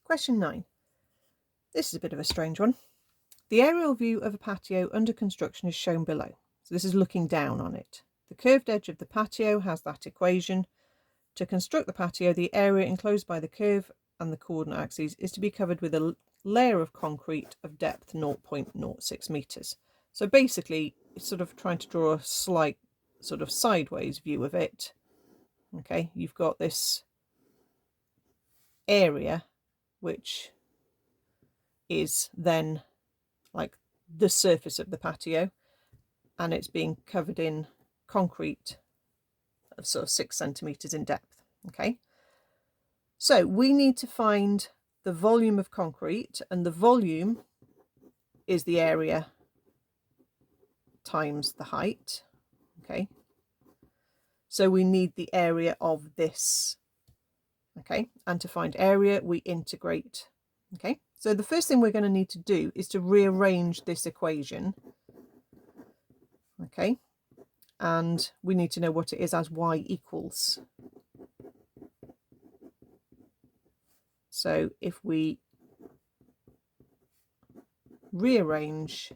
Question 9. This is a bit of a strange one. The aerial view of a patio under construction is shown below. So this is looking down on it. The curved edge of the patio has that equation. To construct the patio, the area enclosed by the curve and the coordinate axes is to be covered with a layer of concrete of depth 0.06 meters. So basically, it's sort of trying to draw a slight sort of sideways view of it. Okay, you've got this area which is then like the surface of the patio, and it's being covered in concrete of sort of 6 centimeters in depth. Okay, so we need to find the volume of concrete, and the volume is the area times the height. Okay, so we need the area of this. Okay, and to find area we integrate. Okay, so the first thing we're going to need to do is to rearrange this equation. Okay, and we need to know what it is as y equals. So if we rearrange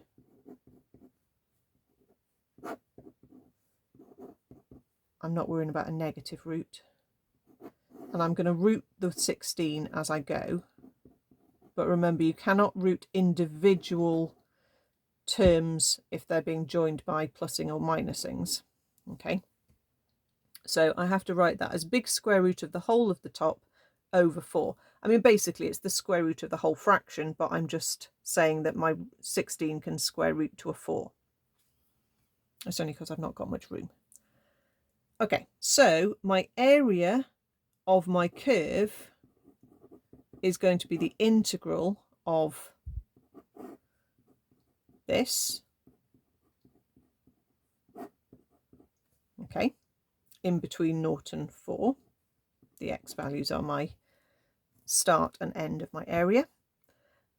I'm not worrying about a negative root, and I'm going to root the 16 as I go, but remember you cannot root individual terms if they're being joined by plussing or minusings. Okay, so I have to write that as big square root of the whole of the top over 4. I mean, basically it's the square root of the whole fraction, but I'm just saying that my 16 can square root to a 4. It's only because I've not got much room. Okay, so my area of my curve is going to be the integral of this, okay, in between 0 and 4. The x values are my start and end of my area.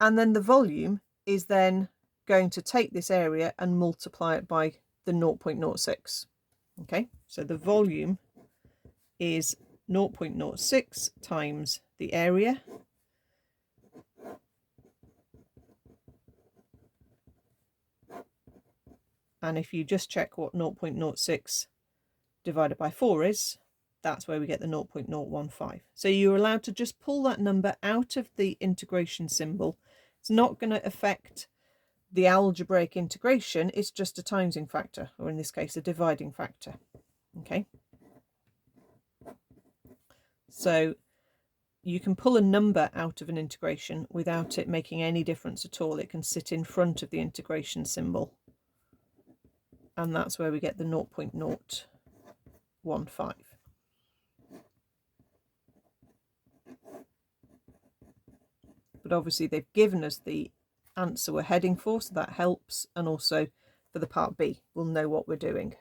And then the volume is then going to take this area and multiply it by the 0.06. Okay, so the volume is 0.06 times the area. And if you just check what 0.06 divided by 4 is, that's where we get the 0.015. So you're allowed to just pull that number out of the integration symbol. It's not going to affect the algebraic integration, it's just a timesing factor, or in this case a dividing factor. Okay, so you can pull a number out of an integration without it making any difference at all. It can sit in front of the integration symbol, and that's where we get the 0.015. But obviously they've given us the answer we're heading for, so that helps, and also for the part B we'll know what we're doing.